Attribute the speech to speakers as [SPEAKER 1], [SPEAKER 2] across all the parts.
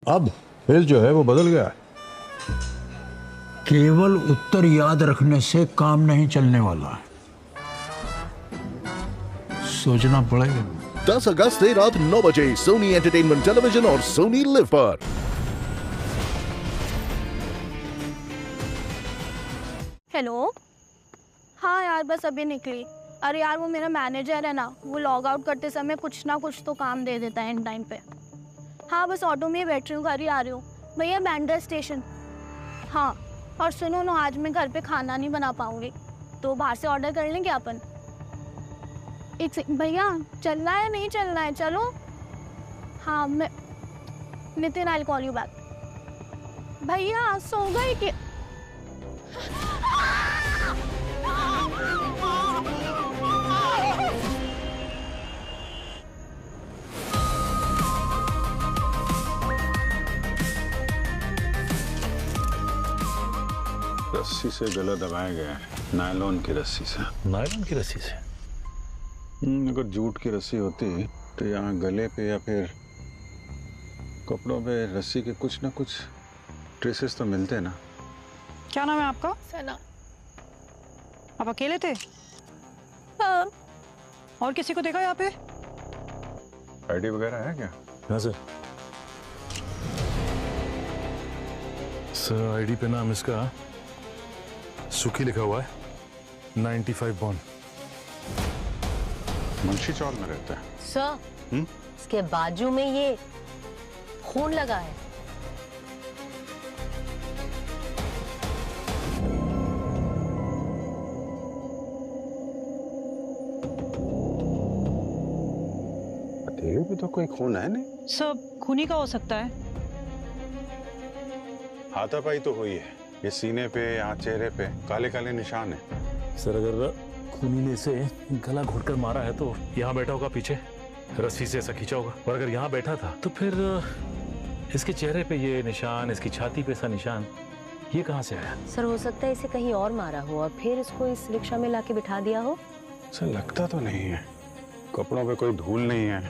[SPEAKER 1] अब खेल जो है वो बदल गया है।
[SPEAKER 2] केवल उत्तर याद रखने से काम नहीं चलने वाला, सोचना पड़ेगा।
[SPEAKER 3] 10 अगस्त से रात 9 बजे सोनी एंटरटेनमेंट टेलीविजन और सोनी लिव पर।
[SPEAKER 4] हेलो। हाँ यार बस अभी निकली। अरे यार वो मेरा मैनेजर है ना, वो लॉग आउट करते समय कुछ ना कुछ तो काम दे देता है इन टाइम पे। हाँ बस ऑटो में ही बैठ रही हूँ, घर ही आ रही हूँ भैया, बैंड्रा स्टेशन। हाँ और सुनो ना, आज मैं घर पे खाना नहीं बना पाऊँगी, तो बाहर से ऑर्डर कर लेंगे अपन। भैया चलना है नहीं चलना है? चलो। हाँ मैं Nitin, I call you back. भैया सो गई कि?
[SPEAKER 1] रस्सी से गला दबाया गया है, नायलॉन की रस्सी से।
[SPEAKER 5] नायलॉन की रस्सी से?
[SPEAKER 1] अगर जूट की रस्सी होती तो यहाँ गले पे या फिर कपड़ों पे रस्सी के कुछ ना कुछ ट्रेसेस तो मिलते ना।
[SPEAKER 6] क्या नाम है आपका?
[SPEAKER 4] सना।
[SPEAKER 6] आप अकेले थे?
[SPEAKER 4] हाँ।
[SPEAKER 6] और किसी को देखा यहाँ पे?
[SPEAKER 1] आईडी वगैरह है क्या?
[SPEAKER 5] हाँ सर। सर आईडी पे नाम इसका सुखी लिखा हुआ है, 95 बॉर्न।
[SPEAKER 1] मुंशी चौल में रहता है
[SPEAKER 7] सर। इसके बाजू में ये खून लगा है।
[SPEAKER 1] हथेली पे तो कोई खून है नहीं।
[SPEAKER 6] सब खूनी का हो सकता है।
[SPEAKER 1] हाथापाई तो हुई है, ये सीने पे यहाँ चेहरे पे काले काले निशान है।
[SPEAKER 5] सर अगर खूनी ने इसे गला घोटकर मारा है तो यहाँ बैठा होगा पीछे, रस्सी से ऐसा खींचा होगा। और अगर यहाँ बैठा था तो फिर इसके चेहरे पे ये निशान, इसकी छाती पे ऐसा निशान, ये कहाँ से आया?
[SPEAKER 7] सर हो सकता है इसे कहीं और मारा हो और फिर इसको इस रिक्शा में लाके बिठा दिया हो।
[SPEAKER 1] सर लगता तो नहीं है, कपड़ों पे कोई धूल नहीं है,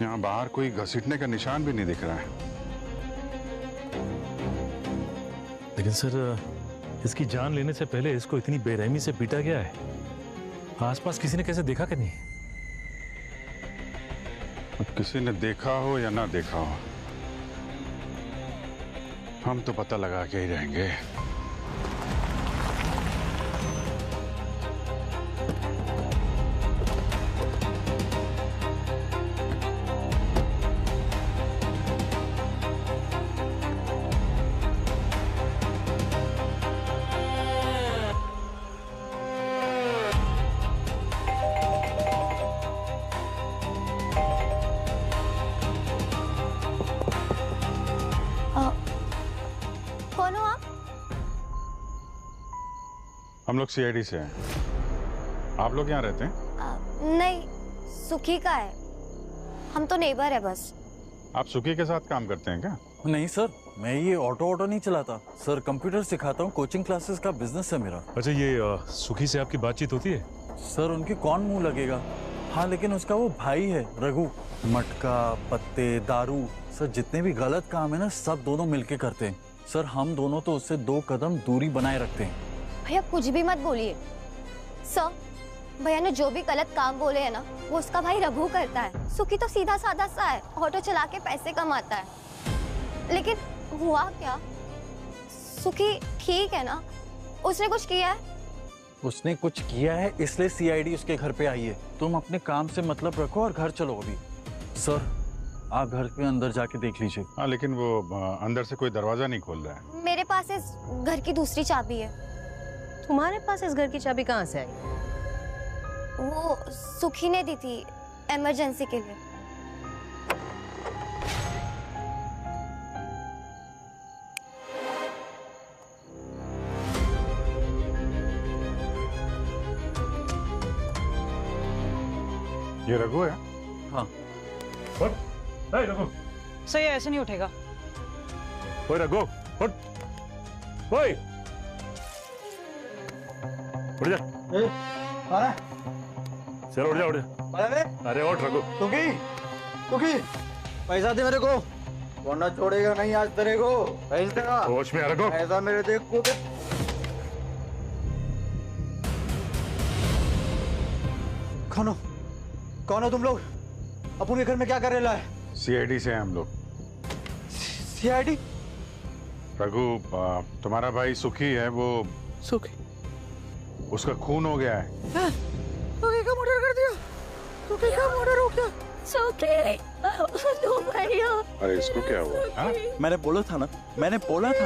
[SPEAKER 1] यहाँ बाहर कोई घसीटने का निशान भी नहीं दिख रहा है।
[SPEAKER 5] लेकिन सर इसकी जान लेने से पहले इसको इतनी बेरहमी से पीटा गया है, आसपास किसी ने कैसे देखा कि नहीं?
[SPEAKER 1] अब किसी ने देखा हो या ना देखा हो, हम तो पता लगा के ही रहेंगे।
[SPEAKER 4] कौन हो आप?
[SPEAKER 1] हम लोग सीआईडी से हैं। आप लोग यहाँ रहते हैं?
[SPEAKER 4] नहीं, सुखी का है, हम तो नेबर है बस।
[SPEAKER 1] आप सुखी के साथ काम करते हैं क्या?
[SPEAKER 8] नहीं सर, मैं ये ऑटो नहीं चलाता सर, कंप्यूटर सिखाता हूँ, कोचिंग क्लासेस का बिजनेस है मेरा।
[SPEAKER 5] अच्छा ये सुखी से आपकी बातचीत होती है?
[SPEAKER 8] सर उनकी कौन मुंह लगेगा। हाँ लेकिन उसका वो भाई है रघु, मटका पत्ते दारू सर जितने भी गलत काम है ना सब दोनों मिलके करते हैं सर। हम दोनों तो उससे 2 कदम दूरी बनाए रखते हैं।
[SPEAKER 4] भैया कुछ भी मत बोलिए सर, भैया ने जो भी गलत काम बोले है ना वो उसका भाई रघु करता है। सुखी तो सीधा साधा सा है, ऑटो चला के पैसे कमाता है। लेकिन हुआ क्या, सुखी ठीक है ना? उसने कुछ किया है?
[SPEAKER 8] उसने कुछ किया है इसलिए सीआईडी उसके घर पे आई है। तुम अपने काम से मतलब रखो और घर चलो अभी। सर आप घर के अंदर जाके देख लीजिए।
[SPEAKER 1] हाँ लेकिन वो अंदर से कोई दरवाजा नहीं खोल रहा है।
[SPEAKER 4] मेरे पास इस घर की दूसरी चाबी है।
[SPEAKER 7] तुम्हारे पास इस घर की चाबी कहाँ से आई?
[SPEAKER 4] वो सुखी ने दी थी इमरजेंसी के लिए।
[SPEAKER 1] ये रघु है?
[SPEAKER 8] हाँ।
[SPEAKER 5] रघु,
[SPEAKER 6] सही है, ऐसे नहीं उठेगा।
[SPEAKER 5] ओए रघु, उठ। ओए उठ जा। चलो उठ जा उठ जा। अरे उठ रघु।
[SPEAKER 9] सुखी, सुखी, पैसा दे मेरे को।
[SPEAKER 8] वरना छोड़ेगा नहीं आज तेरे को। भेज देगा।
[SPEAKER 5] होश में आ रखो।
[SPEAKER 8] ऐसा मेरे देख को कौन हो तुम लोग? अपन के घर में क्या कर रहे है?
[SPEAKER 1] सीआईडी से हैं हम लोग।
[SPEAKER 8] सीआईडी?
[SPEAKER 1] रघु, तुम्हारा भाई सुखी है, वो
[SPEAKER 8] सुखी?
[SPEAKER 1] उसका खून हो गया है।
[SPEAKER 8] सुखी का मर्डर कर दिया? सुखी का मर्डर हो गया?
[SPEAKER 1] अरे इसको क्या हुआ? हाँ?
[SPEAKER 8] मैंने बोला था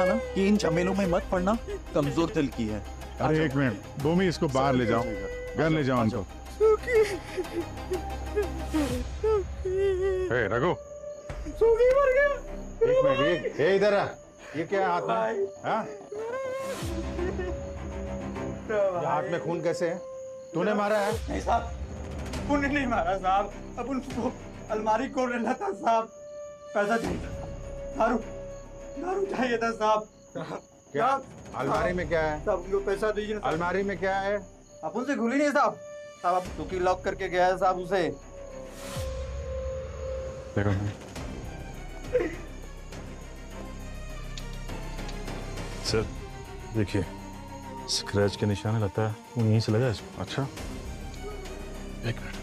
[SPEAKER 8] ना कि इन झमेलों में मत पड़ना, कमजोर दिल की है।
[SPEAKER 1] अरे एक मिनट, भूमि इसको बाहर ले जाओ, घर ले जाओ उनको। ए, रघु,
[SPEAKER 8] सुखी मर गया।
[SPEAKER 1] एक मिनट, ये इधर आ। ये क्या है हाथ में? हाँ? ये हाथ में खून कैसे है? तूने मारा है?
[SPEAKER 8] नहीं साहब, अपन ने नहीं मारा साहब। अपन को अलमारी खोल रहा था साहब, पैसा चाहिए था, दारू चाहिए था साहब।
[SPEAKER 1] क्या अलमारी में क्या है?
[SPEAKER 8] साहब उनको पैसा दीजिए।
[SPEAKER 1] अलमारी में क्या है?
[SPEAKER 8] अपन से खुली नहीं साहब। साहब आप दुखी लॉक करके गया है साहब उसे।
[SPEAKER 1] देखो
[SPEAKER 5] सर, देखिए स्क्रैच के निशान है, लगता है वो यहीं से लगा है इसको।
[SPEAKER 1] अच्छा, एक मिनट।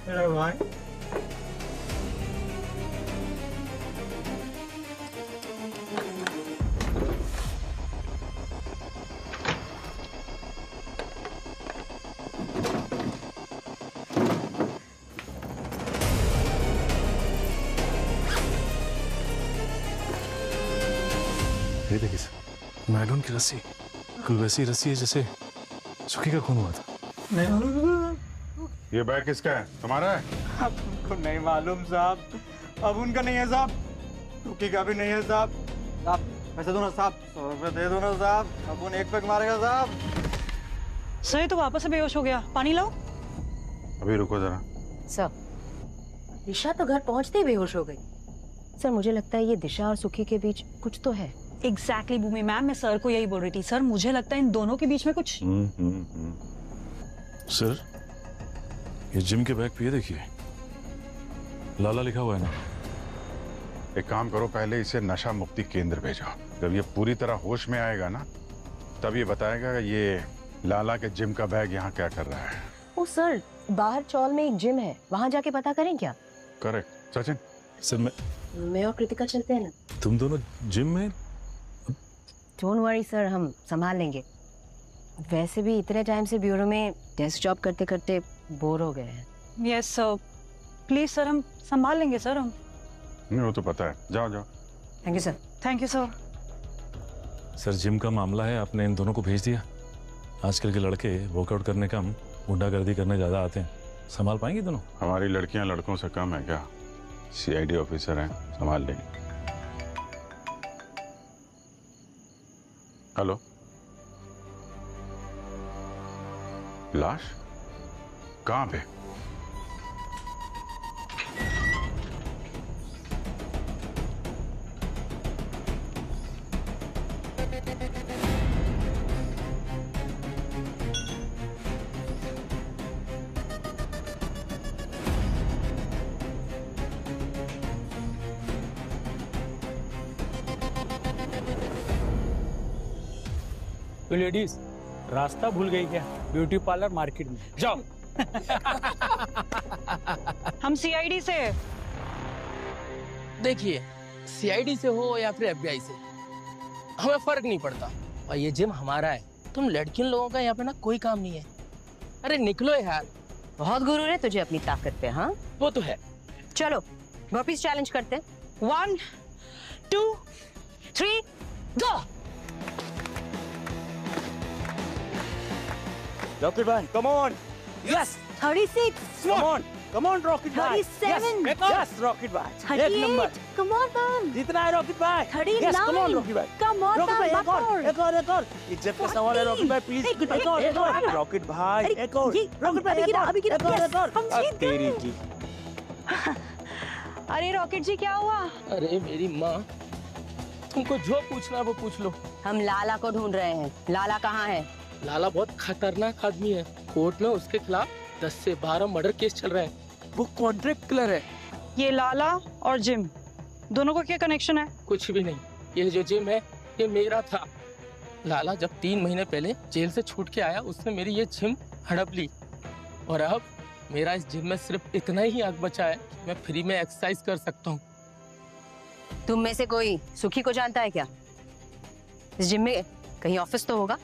[SPEAKER 8] मेरा भाई
[SPEAKER 5] ये देखिए सर, नायलॉन की रस्सी, बिल्कुल वैसी रस्सी है जैसे सुखी का खून हुआ था।
[SPEAKER 1] ये बैग किसका है? तुम्हारा है?
[SPEAKER 8] आपको नहीं मालूम साहब, अब उनका नहीं है साहब, सुखी का भी नहीं है साहब। साहब पैसे दो ना साहब, 100 रुपये दे दो ना साहब, अपन एक पैक मारेगा साहब।
[SPEAKER 6] सही तो वापस से बेहोश हो गया, पानी लाओ।
[SPEAKER 1] अभी रुको जरा।
[SPEAKER 7] सर, दिशा तो घर पहुंचते ही बेहोश हो गई। सर मुझे लगता है ये दिशा और सुखी के बीच कुछ तो है।
[SPEAKER 6] एग्जैक्टली भूमि मैम, मैं सर को यही बोल रही थी। सर मुझे लगता है इन दोनों के बीच में कुछ।
[SPEAKER 5] सर, ये जिम के बैग पे ये देखिए, लाला लिखा हुआ है ना।
[SPEAKER 1] एक काम करो, पहले इसे नशा मुक्ति केंद्र भेजो। जब ये पूरी तरह होश में आएगा ना, तब ये बताएगा कि ये लाला के जिम का बैग यहाँ क्या कर रहा है।
[SPEAKER 7] ओ सर, बाहर चौल में एक जिम है, वहाँ जाके पता करें क्या?
[SPEAKER 1] करेक्ट। सचिन,
[SPEAKER 5] सर
[SPEAKER 7] मैं और कृतिका चलते हैं ना।
[SPEAKER 5] तुम दोनों जिम में?
[SPEAKER 7] डोंट वरी सर, हम संभाल लेंगे। वैसे भी इतने टाइम से ब्यूरो में डेस्क जॉब करते करते बोर हो गए हैं।
[SPEAKER 6] यस सर, प्लीज सर, हम संभाल लेंगे सर। हम
[SPEAKER 1] नहीं, वो तो पता है। जाओ जाओ।
[SPEAKER 7] Thank you sir.
[SPEAKER 6] Thank you sir.
[SPEAKER 5] Sir gym का मामला है, आपने इन दोनों को भेज दिया। आजकल के लड़के वर्कआउट करने कम गुंडागर्दी करने ज्यादा आते हैं, संभाल पाएंगे दोनों?
[SPEAKER 1] हमारी लड़कियां लड़कों से कम है क्या? सीआईडी ऑफिसर हैं, संभाल लेंगे। हेलो, लाश कहाँ पे?
[SPEAKER 9] तो लेडीज, रास्ता भूल गई क्या? ब्यूटी पार्लर मार्केट में जाओ।
[SPEAKER 6] हम सीआईडी से।
[SPEAKER 10] देखिए, सीआईडी से हो या फिर एफबीआई से, हमें फर्क नहीं पड़ता। और ये जिम हमारा है, तुम लड़कियों लोगों का यहाँ पे ना कोई काम नहीं है। अरे निकलो यार।
[SPEAKER 7] बहुत गुरूर है तुझे अपनी ताकत पे। हाँ
[SPEAKER 10] वो तो है।
[SPEAKER 7] चलो वापिस चैलेंज करते हैं।
[SPEAKER 6] 1 2 3 गो।
[SPEAKER 9] रॉकेट भाई, come on.
[SPEAKER 10] Yes
[SPEAKER 7] 36,
[SPEAKER 9] come on rocket भाई।
[SPEAKER 7] 37,
[SPEAKER 9] यस रॉकेट भाई, एक नंबर।
[SPEAKER 7] Come on ma'am.
[SPEAKER 9] जितना है रॉकेट भाई।
[SPEAKER 7] 39,
[SPEAKER 9] यस कम ऑन रॉकेट भाई।
[SPEAKER 7] कम ऑन
[SPEAKER 9] रॉकेट भाई, एक
[SPEAKER 7] मैम।
[SPEAKER 9] और। इज्जत का सवाल है रॉकेट भाई, प्लीज। एक और रॉकेट भाई, एक और। रॉकेट भाई, एक और। अब तेरी की।
[SPEAKER 6] अरे रॉकेट जी, क्या हुआ?
[SPEAKER 10] अरे मेरी माँ, तुमको जो पूछना है वो पूछ लो।
[SPEAKER 7] हम लाला को ढूंढ रहे हैं। लाला कहाँ है?
[SPEAKER 10] लाला बहुत खतरनाक आदमी है। कोर्ट में उसके खिलाफ 10 से 12 मर्डर केस चल रहे हैं। वो कॉन्ट्रैक्ट किलर है।
[SPEAKER 6] ये लाला और जिम दोनों का क्या कनेक्शन है?
[SPEAKER 10] कुछ भी नहीं, ये जो जिम है ये मेरा था। लाला जब 3 महीने पहले जेल से छूट के आया उसने मेरी ये जिम हड़प ली और अब मेरा इस जिम में सिर्फ इतना ही हक बचा है कि मैं फ्री में एक्सरसाइज कर सकता हूँ।
[SPEAKER 7] तुम में से कोई सुखी को जानता है क्या? इस जिम में कहीं ऑफिस तो होगा।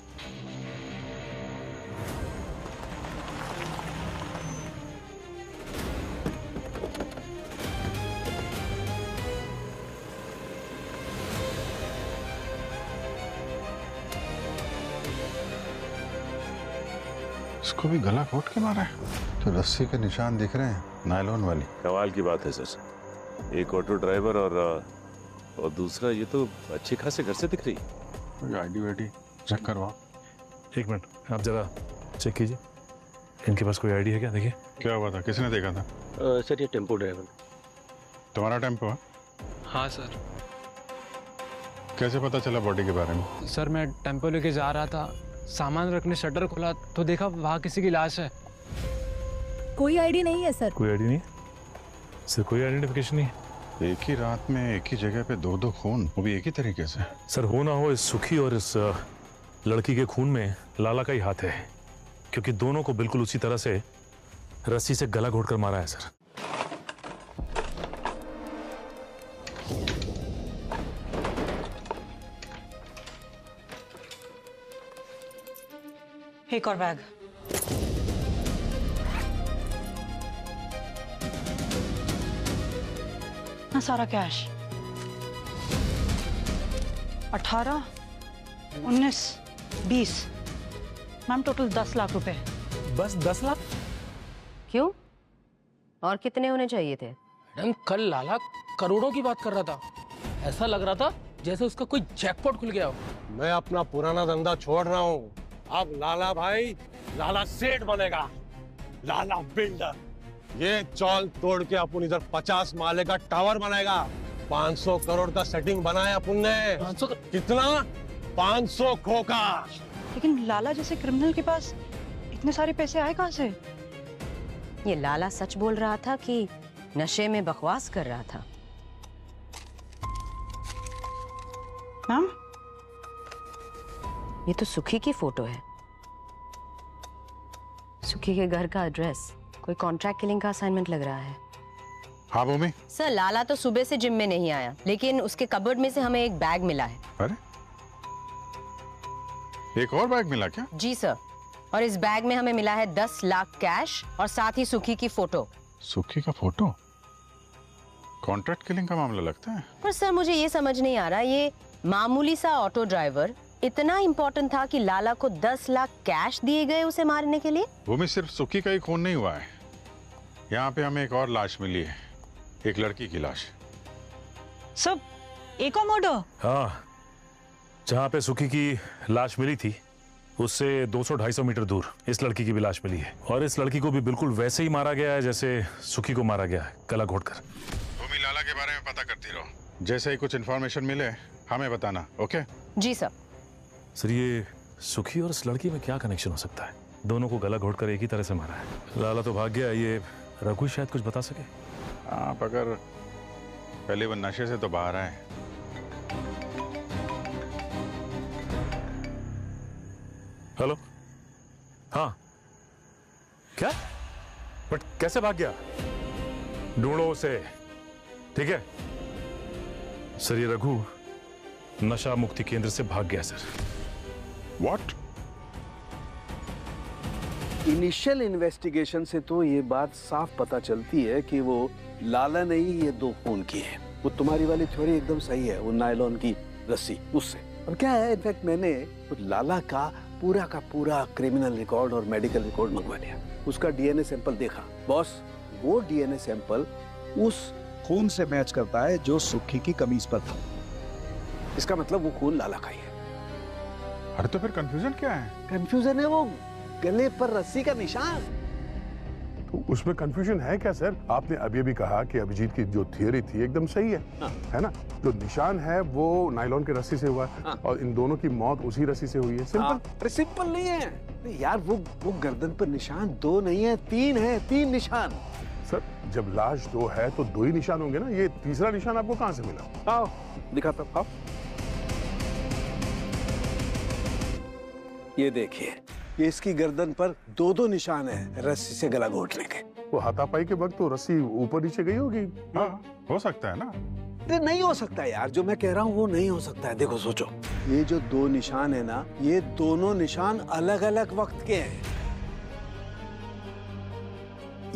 [SPEAKER 1] इसको भी गला घोट के मारा है। तो रस्सी के निशान दिख रहे हैं, नायलॉन वाली।
[SPEAKER 11] कमाल की बात है सर, एक ऑटो ड्राइवर और दूसरा ये तो अच्छे खासे घर से दिख रही है।
[SPEAKER 1] आईडी वाईडी चेक करवाओ।
[SPEAKER 5] 1 मिनट आप जरा चेक कीजिए, इनके पास कोई आईडी है क्या? देखिए।
[SPEAKER 1] क्या हुआ था, किसने देखा था?
[SPEAKER 12] सर ये टेम्पो ड्राइवर।
[SPEAKER 1] तुम्हारा टेम्पो है?
[SPEAKER 12] हाँ सर।
[SPEAKER 1] कैसे पता चला बॉडी के बारे में?
[SPEAKER 12] सर मैं टेम्पो लेके जा रहा था, सामान रखने शटर खोला तो देखा वहाँ किसी की लाश है।
[SPEAKER 13] कोई आईडी नहीं है सर।
[SPEAKER 5] कोई आईडी नहीं है सर, कोई आइडेंटिफिकेशन नहीं है।
[SPEAKER 1] एक ही रात में एक ही जगह पे 2 खून, वो भी एक ही तरीके से।
[SPEAKER 5] सर हो ना हो इस सुखी और इस लड़की के खून में लाला का ही हाथ है, क्योंकि दोनों को बिल्कुल उसी तरह से रस्सी से गला घोटकर मारा है सर।
[SPEAKER 6] एक और बैग। ना सारा कैश 18, 19, 20 मैम, टोटल 10 लाख रुपए।
[SPEAKER 12] बस 10 लाख?
[SPEAKER 7] क्यों, और कितने होने चाहिए थे?
[SPEAKER 10] मैडम कल लाला करोड़ों की बात कर रहा था, ऐसा लग रहा था जैसे उसका कोई जैकपॉट खुल गया हो।
[SPEAKER 14] मैं अपना पुराना धंधा छोड़ रहा हूँ, अब लाला भाई लाला सेठ बनेगा, लाला बिल्डर। ये चौल तोड़ के अपन इधर 50 माले का टावर बनाएगा। 500 करोड़ का सेटिंग बनाया अपन ने।
[SPEAKER 10] 500
[SPEAKER 14] कितना? 500 खोका।
[SPEAKER 6] लेकिन लाला जैसे क्रिमिनल के पास इतने सारे पैसे आए कहाँ से?
[SPEAKER 7] ये लाला सच बोल रहा था कि नशे में बकवास कर रहा था?
[SPEAKER 6] मैम
[SPEAKER 7] ये तो सुखी की फोटो है, सुखी के घर का एड्रेस। कोई कॉन्ट्रैक्ट किलिंग का असाइनमेंट लग रहा है।
[SPEAKER 1] हाँ भूमि।
[SPEAKER 7] सर लाला तो सुबह से जिम में नहीं आया, लेकिन उसके कबर्ड में से हमें एक बैग मिला है।
[SPEAKER 1] अरे एक और बैग मिला क्या?
[SPEAKER 7] जी सर, और इस बैग में हमें मिला है 10 लाख कैश और साथ ही सुखी की फोटो।
[SPEAKER 1] सुखी का फोटो? कॉन्ट्रैक्ट किलिंग का मामला लगता है।
[SPEAKER 7] पर सर मुझे ये समझ नहीं आ रहा, ये मामूली सा ऑटो ड्राइवर इतना इंपॉर्टेंट था कि लाला को 10 लाख कैश दिए गए उसे मारने के लिए?
[SPEAKER 1] भूमि सिर्फ सुखी का ही खून नहीं हुआ है, यहाँ पे हमें एक और लाश मिली है, एक लड़की की लाश।
[SPEAKER 6] सब एक और मर्डर?
[SPEAKER 5] हाँ, जहाँ पे सुखी की लाश मिली थी उससे 200-250 मीटर दूर इस लड़की की भी लाश मिली है, और इस लड़की को भी बिल्कुल वैसे ही मारा गया है जैसे सुखी को मारा गया है, गला घोटकर।
[SPEAKER 1] भूमि लाला के बारे में पता करती रहो, जैसे ही कुछ इन्फॉर्मेशन मिले हमें बताना। ओके?
[SPEAKER 7] जी सर।
[SPEAKER 5] सर ये सुखी और इस लड़की में क्या कनेक्शन हो सकता है? दोनों को गला घोटकर एक ही तरह से मारा है। लाला तो भाग गया, ये रघु शायद कुछ बता सके।
[SPEAKER 1] आप अगर पहले वो नशे से तो बाहर आए।
[SPEAKER 5] हेलो, हाँ क्या? बट कैसे भाग गया? ढूंढो उसे, ठीक है? सर ये रघु नशा मुक्ति केंद्र से भाग गया सर।
[SPEAKER 1] व्हाट?
[SPEAKER 15] इनिशियल इन्वेस्टिगेशन से तो ये बात साफ पता चलती है कि वो लाला ने ही ये 2 खून किए हैं। वो तुम्हारी वाली थ्योरी एकदम सही है, वो नायलॉन की रस्सी उससे। और क्या है, इनफैक्ट मैंने लाला का पूरा क्रिमिनल रिकॉर्ड और मेडिकल रिकॉर्ड मंगवा लिया। उसका डीएनए सैंपल देखा बॉस, वो डीएनए सैंपल उस खून से मैच करता है जो सुखी की कमीज पर था। इसका मतलब वो खून लाला का ही है।
[SPEAKER 1] अरे तो फिर कंफ्यूजन क्या है?
[SPEAKER 15] कंफ्यूजन है वो गले पर रस्सी का निशान।
[SPEAKER 16] तो उसमें कंफ्यूजन है क्या सर? आपने अभी अभी कहा कि अभिजीत की जो थियरी थी एकदम सही है, है ना? जो निशान है वो नायलॉन की रस्सी से हुआ है, और इन दोनों की मौत उसी रस्सी से हुई है। सिंपल।
[SPEAKER 15] सिंपल नहीं है यार, वो गर्दन पर निशान 2 नहीं है, 3 है, 3 निशान।
[SPEAKER 16] सर जब लाश दो है तो दो ही निशान होंगे ना, ये तीसरा निशान आपको कहां से मिला?
[SPEAKER 15] आओ दिखाता हूं, आओ। ये देखिए, ये इसकी गर्दन पर दो दो निशान है रस्सी से गला घोटने के।
[SPEAKER 16] वो हाथापाई के वक्त तो रस्सी ऊपर नीचे गई होगी।
[SPEAKER 1] हाँ, हो सकता है ना।
[SPEAKER 15] नहीं हो सकता यार, जो मैं कह रहा हूँ वो नहीं हो सकता है। देखो सोचो, ये जो दो निशान है ना, ये दोनों निशान अलग अलग वक्त के हैं।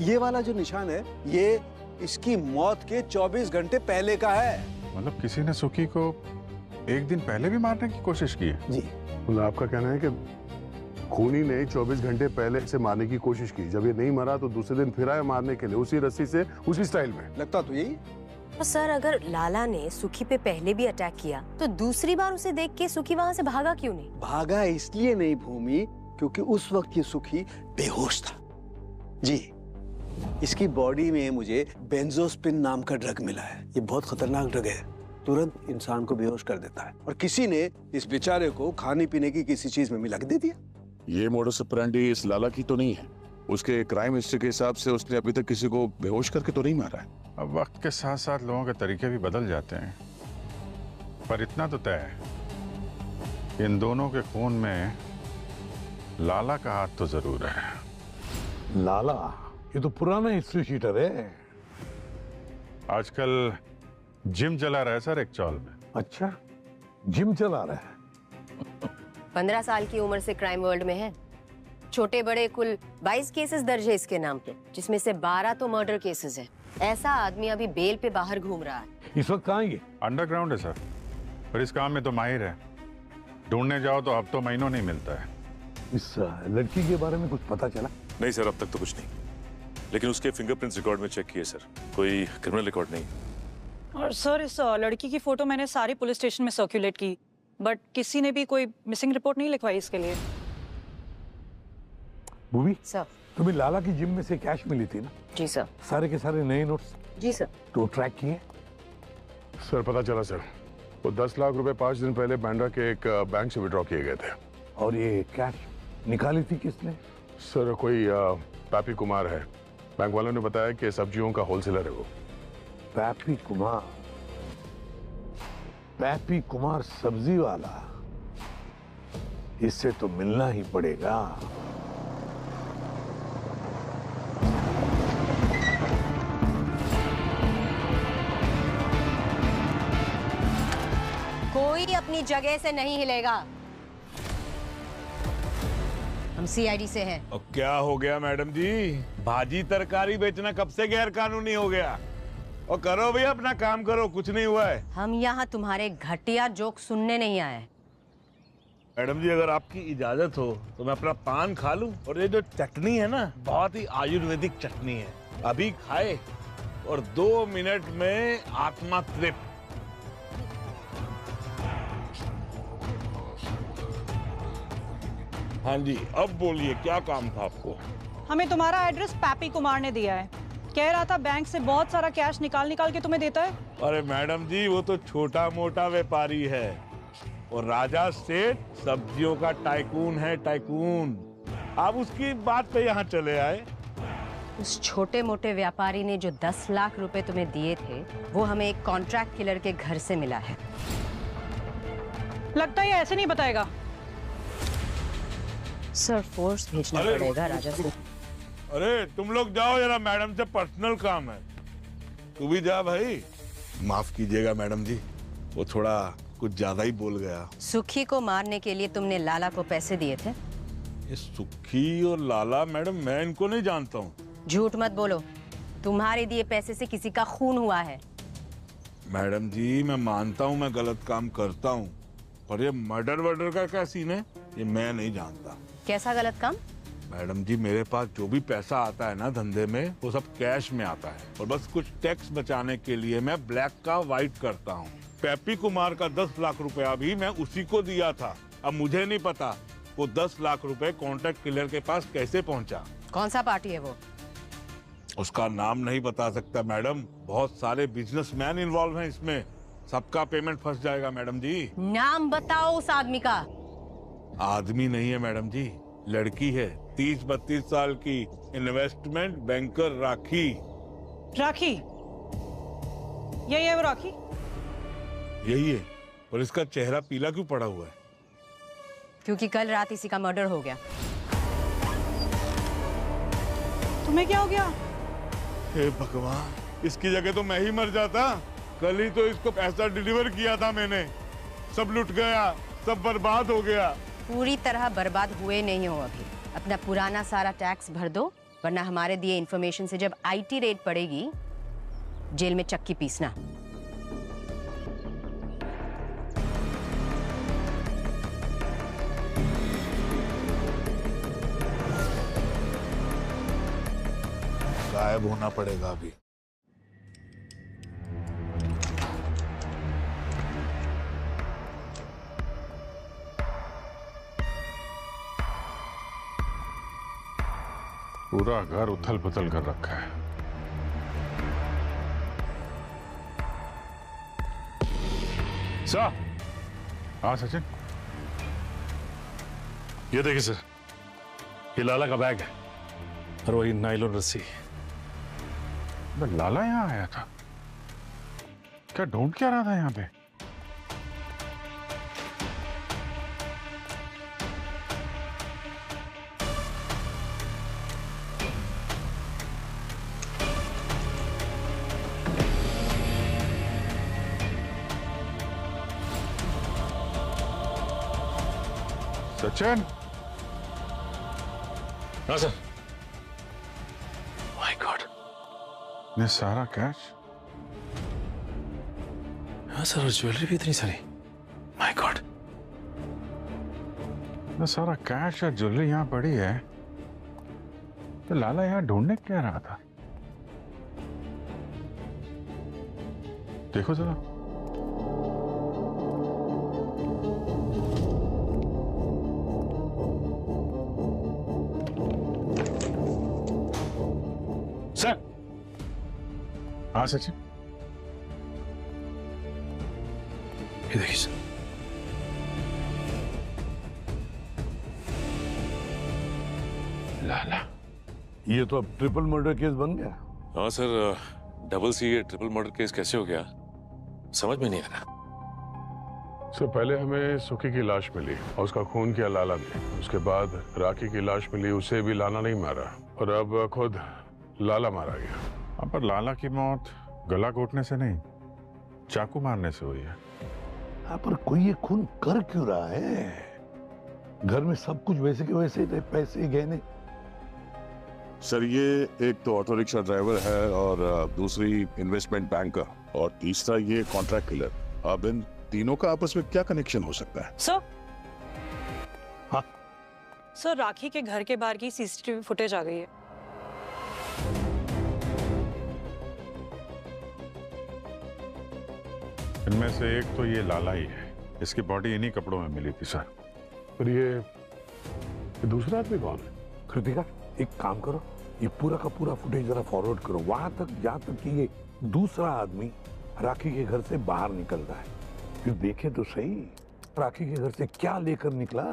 [SPEAKER 15] ये वाला जो निशान है, ये इसकी मौत के 24 घंटे पहले का है।
[SPEAKER 1] मतलब किसी ने सुखी को एक दिन पहले भी मारने की कोशिश की है?
[SPEAKER 15] जी।
[SPEAKER 16] मतलब आपका कहना है कि खूनी ने 24 घंटे पहले से मारने की कोशिश की, जब ये नहीं मरा तो दूसरे दिन फिर आया मारने के लिए, उसी रस्सी से, उसी स्टाइल में।
[SPEAKER 15] लगता तो यही।
[SPEAKER 7] तो सर अगर लाला ने सुखी पे पहले भी अटैक किया तो दूसरी बार उसे देख के सुखी वहाँ से भागा क्यों नहीं?
[SPEAKER 15] भागा इसलिए नहीं भूमि, क्योंकि उस वक्त ये सुखी बेहोश था। जी, इसकी बॉडी में मुझे बेंजोस्पिन नाम का ड्रग मिला है। ये बहुत खतरनाक ड्रग है, तुरंत इंसान को बेहोश कर देता है। और किसी ने इस बेचारे को खाने पीने की किसी चीज में मिला के दे दिया।
[SPEAKER 11] ये मोडस ऑपरेंडी इस लाला की तो नहीं है? उसके क्राइम हिस्ट्री के हिसाब से उसने अभी तक किसी को बेहोश करके तो नहीं मारा है।
[SPEAKER 1] अब वक्त के साथ साथ लोगों के तरीके भी बदल जाते हैं, पर इतना तो तय है, इन दोनों के खून में लाला का हाथ तो जरूर है।
[SPEAKER 17] लाला, ये तो पुराना हिस्ट्री शीटर है।
[SPEAKER 1] आजकल जिम चला रहा है सर एक चौल में।
[SPEAKER 17] अच्छा, जिम चला रहा है।
[SPEAKER 7] 15 साल की उम्र से क्राइम वर्ल्ड में है। छोटे बड़े कुल 22 केसेस दर्ज है इसके नाम पे, जिसमें से 12 तो मर्डर केसेस है। ऐसा आदमी अभी बेल पे बाहर घूम रहा है।
[SPEAKER 17] इस वक्त कहाँ है?
[SPEAKER 1] अंडरग्राउंड है सर, पर इस काम में तो माहिर है। ढूंढने जाओ तो हफ्तों महीनों नहीं मिलता है।
[SPEAKER 17] इस लड़की के बारे में कुछ पता चला?
[SPEAKER 11] नहीं सर, अब तक तो कुछ नहीं, लेकिन उसके फिंगरप्रिंट्स रिकॉर्ड में चेक किए सर, कोई क्रिमिनल रिकॉर्ड नहीं।
[SPEAKER 6] और सर इस लड़की की फोटो मैंने सारी पुलिस स्टेशन में सर्कुलेट की, बट किसी ने भी कोई मिसिंग रिपोर्ट नहीं लिखवाई इसके लिए।
[SPEAKER 17] भूमि
[SPEAKER 7] सर,
[SPEAKER 17] तुम्हें लाला की जिम में से कैश मिली थी ना?
[SPEAKER 7] जी सर।
[SPEAKER 17] सारे के सारे नए नोट्स?
[SPEAKER 7] जी सर।
[SPEAKER 17] तो ट्रैक किए?
[SPEAKER 16] सर पता चला सर, वो 10 लाख रुपए 5 दिन पहले बांद्रा के एक बैंक से विड्रॉ किए गए थे।
[SPEAKER 17] और ये कैश निकाली थी किसने?
[SPEAKER 16] सर कोई पैपी कुमार है, बैंक वालों ने बताया कि सब्जियों का होलसेलर है वो।
[SPEAKER 17] पैपी कुमार? पैपी कुमार सब्जी वाला? इससे तो मिलना ही पड़ेगा।
[SPEAKER 7] कोई अपनी जगह से नहीं हिलेगा। हम सीआईडी से हैं।
[SPEAKER 18] और क्या हो गया मैडम जी, भाजी तरकारी बेचना कब से गैर कानूनी हो गया? और करो भैया अपना काम करो, कुछ नहीं हुआ है।
[SPEAKER 7] हम यहाँ तुम्हारे घटिया जोक सुनने नहीं आए।
[SPEAKER 18] मैडम जी अगर आपकी इजाजत हो तो मैं अपना पान खा लूं। और ये जो चटनी है ना, बहुत ही आयुर्वेदिक चटनी है, अभी खाए और 2 मिनट में आत्मा तृप्त। हाँ जी, अब बोलिए क्या काम था आपको?
[SPEAKER 6] हमें तुम्हारा एड्रेस पैपी कुमार ने दिया है। कह रहा था बैंक से बहुत सारा कैश निकाल निकाल के तुम्हें देता है।
[SPEAKER 18] अरे मैडम जी वो तो छोटा मोटा व्यापारी है, और राजा सेठ सब्जियों का टाइकून है, टाइकून। आप उसकी बात पे यहाँ चले आए।
[SPEAKER 7] उस छोटे मोटे व्यापारी ने जो 10 लाख रुपए तुम्हें दिए थे, वो हमें एक कॉन्ट्रैक्ट किलर के घर से मिला है।
[SPEAKER 6] लगता है ये ऐसे नहीं बताएगा।
[SPEAKER 7] सर फोर्स भेजना पड़ेगा राजा से।
[SPEAKER 18] अरे तुम लोग जाओ जरा, मैडम से पर्सनल काम है। तू भी जा भाई। माफ कीजिएगा मैडम जी, वो थोड़ा कुछ ज्यादा ही बोल गया।
[SPEAKER 7] सुखी को मारने के लिए तुमने लाला को पैसे दिए थे?
[SPEAKER 18] ये सुखी और लाला मैडम, मैं इनको नहीं जानता हूँ।
[SPEAKER 7] झूठ मत बोलो, तुम्हारे दिए पैसे से किसी का खून हुआ है।
[SPEAKER 18] मैडम जी मैं मानता हूँ मैं गलत काम करता हूँ, पर ये मर्डर वर्डर का क्या सीन है ये मैं नहीं जानता।
[SPEAKER 7] कैसा गलत काम?
[SPEAKER 18] मैडम जी मेरे पास जो भी पैसा आता है ना धंधे में, वो सब कैश में आता है, और बस कुछ टैक्स बचाने के लिए मैं ब्लैक का व्हाइट करता हूँ। पैपी कुमार का 10 लाख रुपया भी मैं उसी को दिया था। अब मुझे नहीं पता वो 10 लाख रुपए कॉन्ट्रैक्ट किलर के पास कैसे पहुँचा।
[SPEAKER 7] कौन सा पार्टी है वो?
[SPEAKER 18] उसका नाम नहीं बता सकता मैडम, बहुत सारे बिजनेसमैन इन्वॉल्व हैं इसमें, सबका पेमेंट फंस जाएगा मैडम जी।
[SPEAKER 7] नाम बताओ उस आदमी का।
[SPEAKER 18] आदमी नहीं है मैडम जी, लड़की है, 30-32 साल की, इन्वेस्टमेंट बैंकर राखी।
[SPEAKER 6] राखी, यही है वो राखी?
[SPEAKER 18] यही है, पर इसका चेहरा पीला क्यों पड़ा हुआ है?
[SPEAKER 7] क्योंकि कल रात इसी का मर्डर हो गया।
[SPEAKER 6] तुम्हें क्या हो गया?
[SPEAKER 18] हे भगवान, इसकी जगह तो मैं ही मर जाता। कल ही तो इसको पैसा डिलीवर किया था मैंने। सब लुट गया, सब बर्बाद हो गया।
[SPEAKER 7] पूरी तरह बर्बाद हुए नहीं हो अभी। अपना पुराना सारा टैक्स भर दो, वरना हमारे दिए इन्फॉर्मेशन से जब आईटी रेड पड़ेगी, जेल में चक्की पीसना।
[SPEAKER 18] गायब होना पड़ेगा अभी।
[SPEAKER 1] पूरा घर उथल पुथल कर रखा है।
[SPEAKER 5] सर,
[SPEAKER 1] हाँ सचिन,
[SPEAKER 5] ये देखिए सर, ये लाला का बैग है और वही नायलॉन रस्सी।
[SPEAKER 1] लाला यहाँ आया था? क्या ढूंढ क्या रहा था यहाँ पे? सचिन,
[SPEAKER 5] हाँ सर। माय गॉड,
[SPEAKER 1] ये सारा कैश?
[SPEAKER 5] हाँ सर, और ज्वेलरी भी इतनी सारी। माय गॉड,
[SPEAKER 1] ये सारा कैश और ज्वेलरी यहाँ पड़ी है, तो लाला यहाँ ढूंढने क्या रहा था? देखो जरा।
[SPEAKER 5] सर,
[SPEAKER 1] हाँ सचिन,
[SPEAKER 5] ये देखिए सर।
[SPEAKER 1] लाला,
[SPEAKER 17] ये तो अब ट्रिपल मर्डर केस बन गया।
[SPEAKER 11] हाँ सर, डबल सी ये ट्रिपल मर्डर केस कैसे हो गया, समझ में नहीं आ रहा।
[SPEAKER 16] सर, पहले हमें सुखी की लाश मिली और उसका खून किया लाला ने। उसके बाद राखी की लाश मिली, उसे भी लाला नहीं मारा, और अब खुद लाला मारा गया।
[SPEAKER 1] अब पर लाला की मौत गला घोटने से नहीं, चाकू मारने से हुई है।
[SPEAKER 17] हाँ, पर कोई ये खून कर क्यों रहा है? घर में सब कुछ वैसे के वैसे थे, पैसे गहने।
[SPEAKER 11] सर, ये एक तो ऑटो रिक्शा ड्राइवर है और दूसरी इन्वेस्टमेंट बैंकर और तीसरा ये कॉन्ट्रैक्ट किलर। अब इन तीनों का आपस में क्या कनेक्शन हो सकता है?
[SPEAKER 6] सर,
[SPEAKER 11] हाँ
[SPEAKER 6] सर, राखी के घर के बाहर की सीसीटीवी फुटेज आ गई है।
[SPEAKER 1] इनमें से एक तो ये लाला ही है। इसकी बॉडी इन्हीं कपड़ों में मिली थी सर।
[SPEAKER 16] पर ये दूसरा आदमी कौन है?
[SPEAKER 17] कृतिका, एक काम करो, ये पूरा का पूरा फुटेज जरा फॉरवर्ड करो वहां तक, जहां तक कि ये दूसरा आदमी राखी के घर से बाहर निकल रहा है। फिर देखे तो सही राखी के घर से क्या लेकर निकला।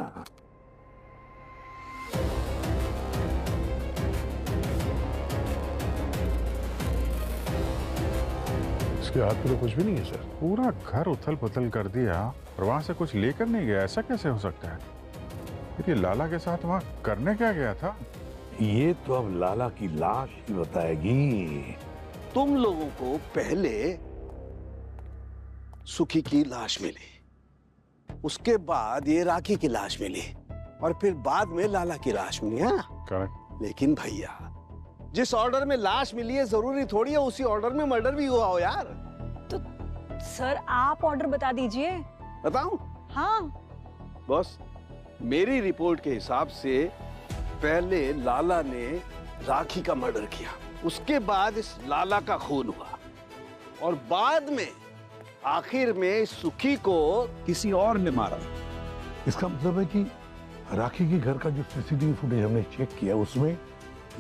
[SPEAKER 16] इसके हाथ में तो कुछ भी नहीं है सर।
[SPEAKER 1] पूरा घर उथल पुथल कर दिया और वहां से कुछ लेकर नहीं गया, ऐसा कैसे हो सकता है? ये लाला के साथ वहां करने क्या गया था?
[SPEAKER 17] ये तो अब लाला की लाश ही बताएगी।
[SPEAKER 15] तुम लोगों को पहले सुखी की लाश मिली, उसके बाद ये राखी की लाश मिली और फिर बाद में लाला की लाश मिली। हाँ
[SPEAKER 1] करेक्ट।
[SPEAKER 15] लेकिन भैया, जिस ऑर्डर में लाश मिली है जरूरी थोड़ी है उसी ऑर्डर में मर्डर भी हुआ हो यार।
[SPEAKER 6] तो सर, आप ऑर्डर बता दीजिए।
[SPEAKER 15] बताऊं?
[SPEAKER 6] हाँ
[SPEAKER 15] बॉस, मेरी रिपोर्ट के हिसाब से पहले लाला ने राखी का मर्डर किया, उसके बाद इस लाला का खून हुआ और बाद में आखिर में सुखी को किसी और ने मारा।
[SPEAKER 17] इसका मतलब है कि राखी के घर का जो सीसीटीवी फुटेज हमने चेक किया उसमें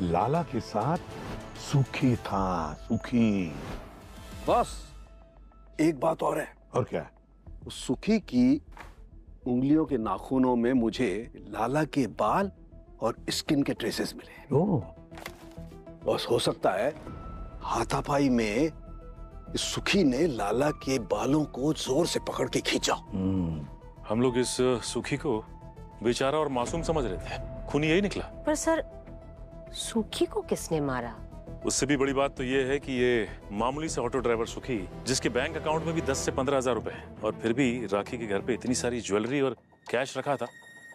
[SPEAKER 17] लाला के साथ सुखी था। सुखी।
[SPEAKER 15] बस एक बात और है।
[SPEAKER 17] और क्या?
[SPEAKER 15] सुखी की उंगलियों के नाखूनों में मुझे लाला के बाल और स्किन के ट्रेसेस मिले।
[SPEAKER 17] ओह।
[SPEAKER 15] बस हो सकता है हाथापाई में सुखी ने लाला के बालों को जोर से पकड़ के खींचा।
[SPEAKER 5] हम लोग इस सुखी को बेचारा और मासूम समझ रहे थे, खून यही निकला।
[SPEAKER 7] पर सर, सुखी को किसने मारा?
[SPEAKER 5] उससे भी बड़ी बात तो ये है कि ये मामूली से ऑटो ड्राइवर सुखी, जिसके बैंक अकाउंट में भी 10 से 15 हजार रुपए हैं, और फिर भी राखी के घर पे इतनी सारी ज्वेलरी और कैश रखा था,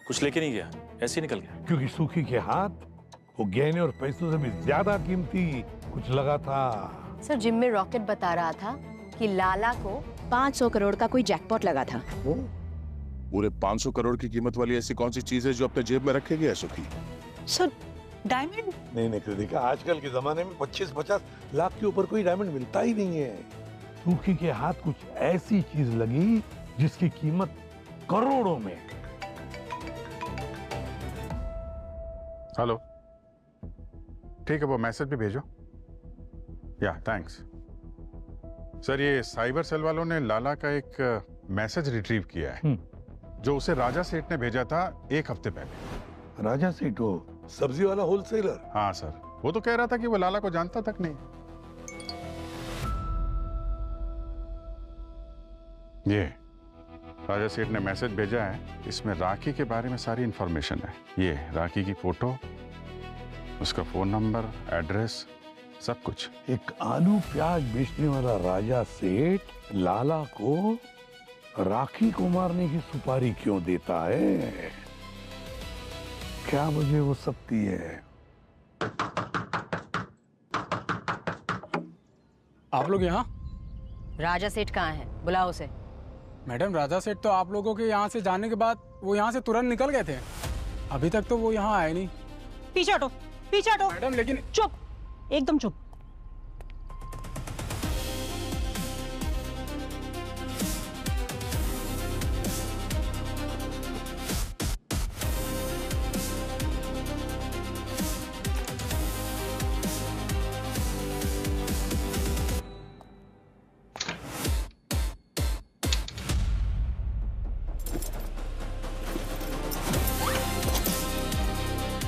[SPEAKER 5] कुछ लेके नहीं गया, ऐसे ही निकल गया।
[SPEAKER 17] क्योंकि सुखी के हाथ वो गहने और पैसों से भी ज्यादा कीमती कुछ लगा था।
[SPEAKER 7] सर, जिम में रॉकेट बता रहा था कि लाला को 500 करोड़ का कोई जैकपॉट लगा था।
[SPEAKER 11] पूरे 500 करोड़ की कीमत वाली ऐसी कौन सी चीज है जो अपने जेब में रखेगी है सुखी?
[SPEAKER 6] Sir, diamond?
[SPEAKER 17] नहीं कृतिका, आजकल के जमाने में 25-50 लाख के ऊपर कोई डायमंड मिलता ही नहीं है। सुखी के हाथ कुछ ऐसी चीज लगी जिसकी कीमत करोड़ों में।
[SPEAKER 1] हेलो, ठीक है, वो मैसेज भी भेजो। या थैंक्स सर। ये साइबर सेल वालों ने लाला का एक मैसेज रिट्रीव किया है जो उसे राजा सेठ ने भेजा था 1 हफ्ते पहले।
[SPEAKER 17] राजा सेठ, वो सब्जी वाला होलसेलर?
[SPEAKER 1] हाँ सर, वो तो कह रहा था कि वो लाला को जानता तक नहीं। ये राजा सेठ ने मैसेज भेजा है, इसमें राखी के बारे में सारी इंफॉर्मेशन है। ये राखी की फोटो, उसका फोन नंबर, एड्रेस, सब कुछ।
[SPEAKER 17] एक आलू प्याज बेचने वाला राजा सेठ लाला को राखी को मारने की सुपारी क्यों देता है? क्या मुझे हो सकती है?
[SPEAKER 12] आप लोग यहाँ?
[SPEAKER 7] राजा सेठ कहाँ है? बुलाओ उसे।
[SPEAKER 12] मैडम, राजा सेठ तो आप लोगों के यहाँ से जाने के बाद वो यहाँ से तुरंत निकल गए थे। अभी तक तो वो यहाँ आए नहीं।
[SPEAKER 6] पीछे हटो, पीछे हटो।
[SPEAKER 12] मैडम लेकिन
[SPEAKER 6] चुप, एकदम चुप।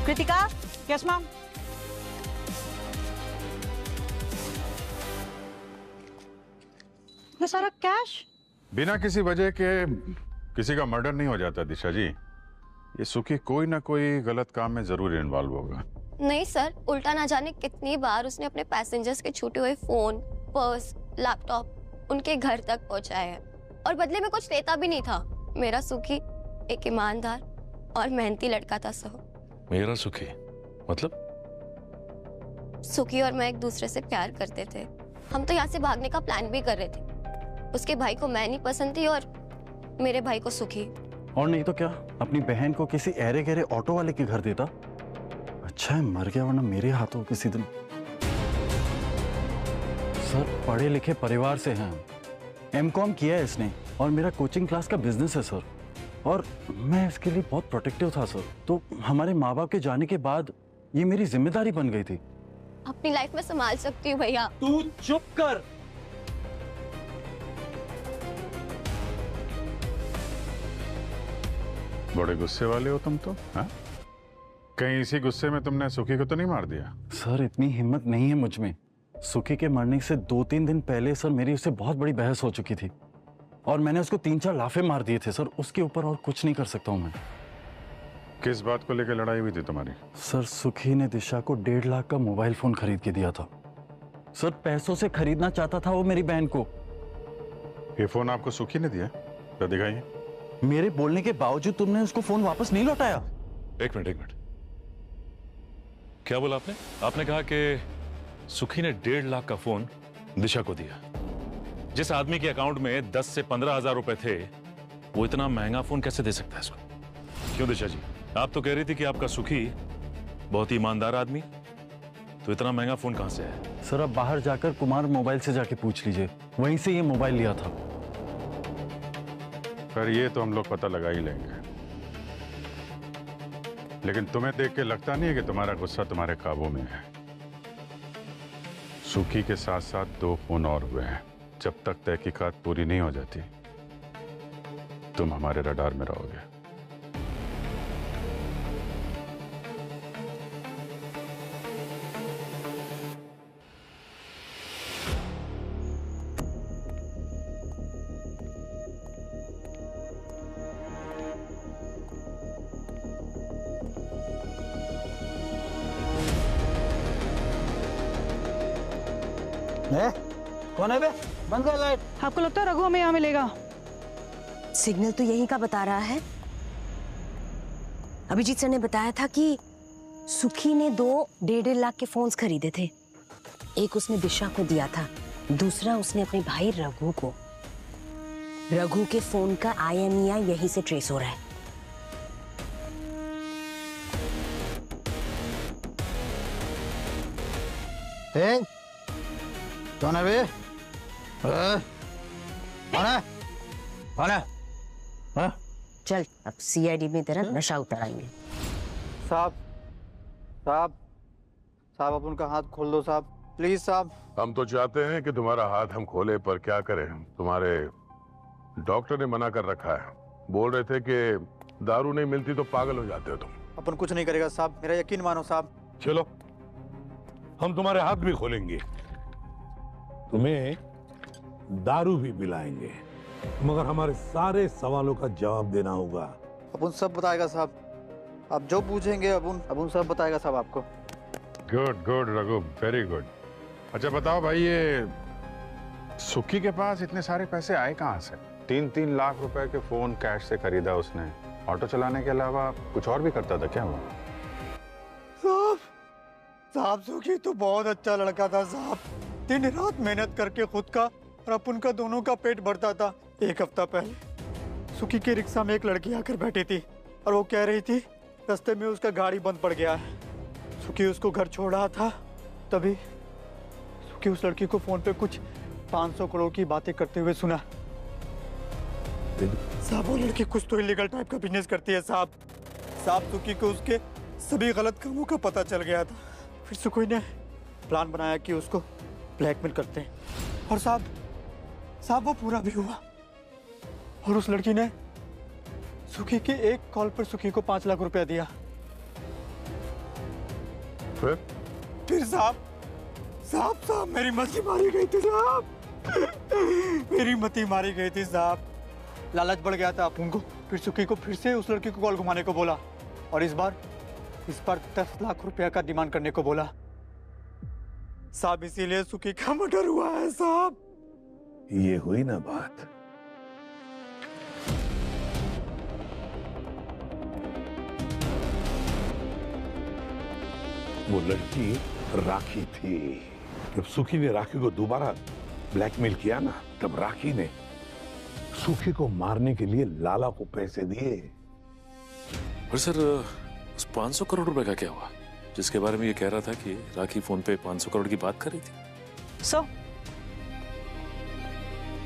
[SPEAKER 7] कृतिका?
[SPEAKER 6] Yes ma'am. ये सारा कैश?
[SPEAKER 1] बिना किसी वजह के किसी का मर्डर नहीं हो जाता दिशा जी। ये सुखी कोई ना कोई गलत काम में जरूर इन्वॉल्व होगा।
[SPEAKER 19] नहीं सर, उल्टा ना जाने कितनी बार उसने अपने पैसेंजर्स के छूटे हुए फोन, पर्स, लैपटॉप उनके घर तक पहुंचाया है और बदले में कुछ लेता भी नहीं था। मेरा सुखी एक ईमानदार और मेहनती लड़का था सर।
[SPEAKER 5] मेरा सुखी मतलब?
[SPEAKER 19] सुखी और मैं एक दूसरे से प्यार करते थे। हम तो यहाँ से भागने का प्लान भी कर रहे थे। उसके भाई को मैं नहीं पसंद थी और मेरे भाई को सुखी।
[SPEAKER 8] और नहीं तो क्या, अपनी बहन को किसी ऐरे गहरे ऑटो वाले के घर देता। अच्छा है मर गया, वरना मेरे हाथों किसी दिन। सर, पढ़े लिखे परिवार से हैं, एमकॉम किया है इसने और मेरा कोचिंग क्लास का बिजनेस है सर। और मैं इसके लिए बहुत प्रोटेक्टिव था सर। तो हमारे माँ बाप के जाने के बाद ये मेरी जिम्मेदारी बन गई थी।
[SPEAKER 19] अपनी लाइफ में संभाल सकती हूँ भैया।
[SPEAKER 8] तू चुप कर।
[SPEAKER 1] बड़े गुस्से वाले हो तुम तो, हाँ? कहीं इसी गुस्से में तुमने सुखी को तो नहीं मार दिया?
[SPEAKER 8] सर, इतनी हिम्मत नहीं है मुझ में। सुखी के मरने से 2-3 दिन पहले सर मेरी उससे बहुत बड़ी बहस हो चुकी थी और मैंने उसको 3-4 लाफे मार दिए थे सर। उसके ऊपर और कुछ नहीं कर सकता हूँ मैं।
[SPEAKER 1] किस बात को लेकर लड़ाई हुई थी तुम्हारी?
[SPEAKER 8] सर, सुखी ने दिशा को 1.5 लाख का मोबाइल फोन खरीद के दिया था। सर, पैसों से खरीदना चाहता था वो मेरी बहन को।
[SPEAKER 1] ये फोन आपको सुखी ने दिया? तो दिखाइए।
[SPEAKER 8] मेरे बोलने के बावजूद तुमने उसको फोन वापस नहीं लौटाया।
[SPEAKER 5] एक मिनट, क्या बोला आपने? आपने कहा कि सुखी ने 1.5 लाख का फोन दिशा को दिया। जिस आदमी के अकाउंट में 10 से 15 हजार रुपए थे, वो इतना महंगा फोन कैसे दे सकता है इसको? क्यों दिशा जी, आप तो कह रही थी कि आपका सुखी बहुत ही ईमानदार आदमी, तो इतना महंगा फोन कहां से है?
[SPEAKER 8] सर, अब बाहर जाकर कुमार मोबाइल से जाके पूछ लीजिए, वहीं से ये मोबाइल लिया था।
[SPEAKER 1] पर ये तो हम लोग पता लगा ही लेंगे। लेकिन तुम्हें देख के लगता नहीं है कि तुम्हारा गुस्सा तुम्हारे काबू में है? सुखी के साथ साथ 2 फोन और हुए हैं। जब तक तहकीकात पूरी नहीं हो जाती, तुम हमारे रडार में रहोगे।
[SPEAKER 2] कौन है बे? बंद कर लाइट।
[SPEAKER 6] आपको लगता है रघु हमें यहाँ मिलेगा?
[SPEAKER 7] सिग्नल तो यही का बता रहा है। अभिजीत सर ने बताया था कि सुखी ने 2.5 लाख के फोन्स खरीदे थे। एक उसने दिशा को दिया था, दूसरा उसने अपने भाई रघु को। रघु के फोन का IMEI यहीं से ट्रेस हो रहा है।
[SPEAKER 2] कौन है बे? कौन है? कौन है? हाँ?
[SPEAKER 7] चल अब CID में तेरा नशा उतराएंगे।
[SPEAKER 8] साहब साहब साहब, आप उनका हाथ खोल दो साहब, प्लीज साहब।
[SPEAKER 16] हम तो चाहते हैं कि तुम्हारा हाथ हम खोले, पर क्या करें, तुम्हारे डॉक्टर ने मना कर रखा है। बोल रहे थे कि दारू नहीं मिलती तो पागल हो जाते हो तुम।
[SPEAKER 8] अपन कुछ नहीं करेगा साहब, मेरा यकीन मानो साहब।
[SPEAKER 17] चलो हम तुम्हारे हाथ भी खोलेंगे, तुम्हें दारू भी पिलाएंगे, मगर हमारे सारे सवालों का जवाब देना होगा।
[SPEAKER 8] अपन सब बताएगा साहब, आप जो पूछेंगे अपन सब बताएगा साहब आपको।
[SPEAKER 1] Good good Raghu, very good. अच्छा बताओ भाई, ये सुखी के पास इतने सारे पैसे आए कहाँ से? 3-3 लाख रुपए के फोन कैश से खरीदा उसने। ऑटो चलाने के अलावा कुछ और भी करता था क्या वो?
[SPEAKER 8] साहब सुखी तो बहुत अच्छा लड़का था साहब, दिन रात मेहनत करके खुद का और अपन का दोनों का पेट भरता था। एक हफ्ता पहले सुखी के रिक्शा में एक लड़की आकर बैठी थी और वो कह रही थी रास्ते में उसका गाड़ी बंद पड़ गया है। सुखी उसको घर छोड़ रहा था, तभी सुखी उस लड़की को फोन पे कुछ 500 करोड़ की बातें करते हुए सुना। साहब वो लड़की कुछ तो इलीगल टाइप का बिजनेस करती है साहब। सुखी को उसके सभी गलत कामों का पता चल गया था। फिर सुखी ने प्लान बनाया कि उसको ब्लैकमेल करते हैं, और साहब वो पूरा भी हुआ। और उस लड़की ने सुखी के एक कॉल पर सुखी को 5 लाख रुपया दिया। फिर साहब मेरी मती मारी गई थी साहब, मेरी मती मारी गई थी साहब। लालच बढ़ गया था अपन को। फिर सुखी को फिर से उस लड़की को कॉल घुमाने को बोला, और इस बार 10 लाख रुपया का डिमांड करने को बोला साहब। इसीलिए सुखी का मर्डर हुआ है साहब।
[SPEAKER 17] ये हुई ना बात। वो लड़की राखी थी। जब सुखी ने राखी को दोबारा ब्लैकमेल किया ना, तब राखी ने सुखी को मारने के लिए लाला को पैसे दिए।
[SPEAKER 5] और सर उस 500 करोड़ रुपए का क्या हुआ, जिसके बारे में ये कह रहा था कि राखी फोन पे 500 करोड़ की बात कर रही थी?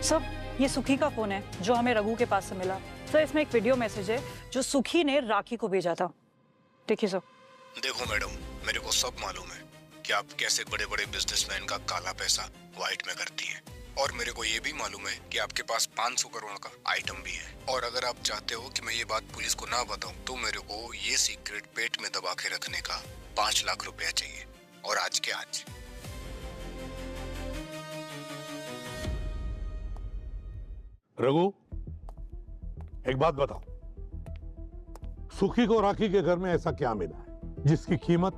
[SPEAKER 6] सर ये सुखी का फोन है जो हमें रघु के पास से मिला। सर इसमें एक वीडियो मैसेज है जो सुखी ने राखी को भेजा था। देखिए सर।
[SPEAKER 20] देखो मैडम, मेरे को सब मालूम है कि आप कैसे बड़े बड़े बिजनेसमैन का काला पैसा व्हाइट में करती हैं, और मेरे को ये भी मालूम है कि आपके पास 500 करोड़ का आइटम भी है। और अगर आप चाहते हो कि मैं ये बात पुलिस को ना बताऊं, तो मेरे को ये सीक्रेट पेट में दबा के रखने का 5 लाख रुपया चाहिए, और आज के आज।
[SPEAKER 17] रघु, एक बात बताओ, सुखी को राखी के घर में ऐसा क्या मिला है जिसकी कीमत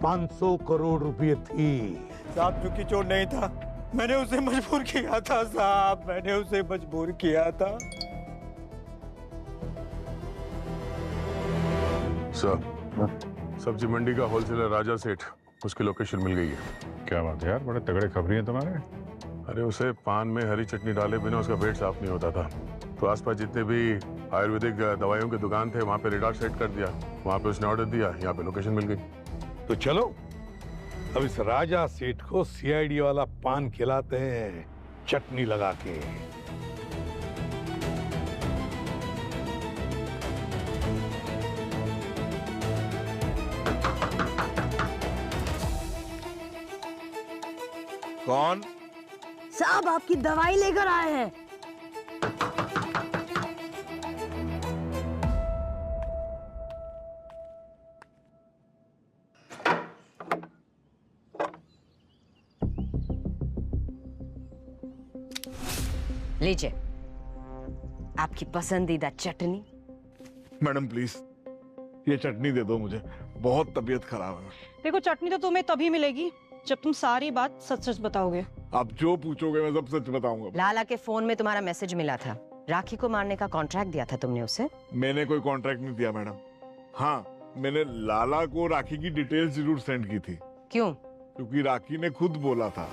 [SPEAKER 17] 500 करोड़ रुपए थी?
[SPEAKER 8] साहब सुखी चोर नहीं था, मैंने उसे मजबूर किया था साहब, मैंने उसे मजबूर किया था।
[SPEAKER 16] सर, सब्जी मंडी का होलसेलर राजा सेठ, उसकी लोकेशन मिल गई है।
[SPEAKER 1] क्या बात है यार, बड़े तगड़े खबरी हैं तुम्हारे।
[SPEAKER 16] अरे उसे पान में हरी चटनी डाले बिना उसका पेट साफ नहीं होता था, तो आसपास जितने भी आयुर्वेदिक दवाइयों की दुकान थे वहां पे रेडार सेट कर दिया। वहां पे उसने ऑर्डर दिया, यहाँ पे लोकेशन मिल गई।
[SPEAKER 17] तो चलो अब इस राजा सेठ को CID वाला पान खिलाते हैं, चटनी लगा के।
[SPEAKER 18] कौन?
[SPEAKER 7] साहब आपकी दवाई लेकर आए हैं। लीजिए आपकी पसंदीदा चटनी।
[SPEAKER 18] मैडम प्लीज ये चटनी दे दो मुझे, बहुत तबीयत खराब है।
[SPEAKER 6] देखो चटनी तो तुम्हें तभी मिलेगी जब तुम सारी बात सच सच बताओगे।
[SPEAKER 18] आप जो पूछोगे मैं सब सच बताऊंगा।
[SPEAKER 7] लाला के फोन में तुम्हारा मैसेज मिला था, राखी को मारने का कॉन्ट्रैक्ट दिया था तुमने उसे?
[SPEAKER 18] मैंने कोई कॉन्ट्रैक्ट नहीं दिया मैडम। हाँ, मैंने लाला को राखी की डिटेल्स जरूर सेंड की थी।
[SPEAKER 7] क्यों?
[SPEAKER 18] क्योंकि राखी ने खुद बोला था।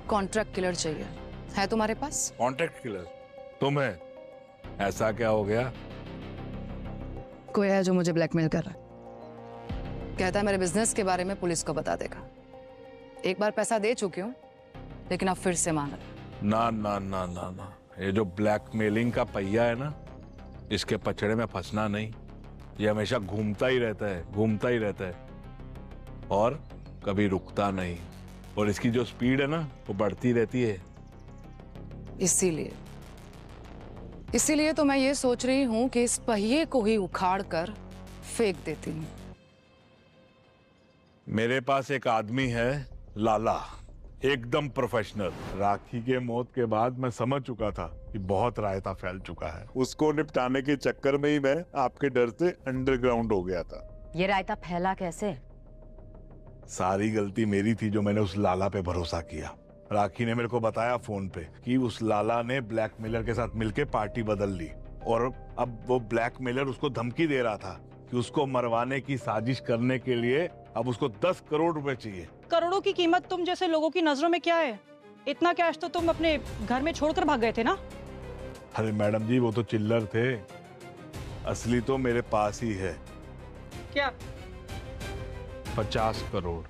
[SPEAKER 21] कॉन्ट्रैक्ट किलर चाहिए है तुम्हारे पास?
[SPEAKER 18] Contract killer? तुम्हें ऐसा क्या हो गया?
[SPEAKER 21] कोई है जो मुझे ब्लैकमेल कर रहा है, कहता है मेरे बिजनेस के बारे में पुलिस को बता देगा। एक बार पैसा दे चुकी हूँ, लेकिन अब फिर से मांग रहा।
[SPEAKER 18] ना ना ना ना ना, ये जो ब्लैकमेलिंग का पहिया है ना, इसके पचड़े में फंसना नहीं। ये हमेशा घूमता ही रहता है, घूमता ही रहता है और कभी रुकता नहीं। और इसकी जो स्पीड है ना, वो बढ़ती रहती है।
[SPEAKER 21] इसीलिए तो मैं ये सोच रही हूँ कि इस पहिए को ही उखाड़ कर फेंक देती हूँ।
[SPEAKER 18] मेरे पास एक आदमी है, लाला, एकदम प्रोफेशनल। राखी के मौत के बाद मैं समझ चुका था कि बहुत रायता फैल चुका है। उसको निपटाने के चक्कर में ही मैं आपके डर से अंडरग्राउंड हो गया था।
[SPEAKER 7] ये रायता फैला कैसे?
[SPEAKER 18] सारी गलती मेरी थी जो मैंने उस लाला पे भरोसा किया। राखी ने मेरे को बताया फोन पे कि उस लाला ने ब्लैकमेलर के साथ मिलके पार्टी बदल ली और अब वो ब्लैकमेलर उसको धमकी दे रहा था कि उसको मरवाने की साजिश करने के लिए अब उसको 10 करोड़ रुपए चाहिए।
[SPEAKER 6] करोड़ों की कीमत तुम जैसे लोगों की नजरों में क्या है? इतना कैश तो तुम अपने घर में छोड़कर भाग गए थे ना?
[SPEAKER 18] अरे मैडम जी, वो तो चिल्लर थे, असली तो मेरे पास ही है।
[SPEAKER 6] क्या?
[SPEAKER 18] 50 करोड़।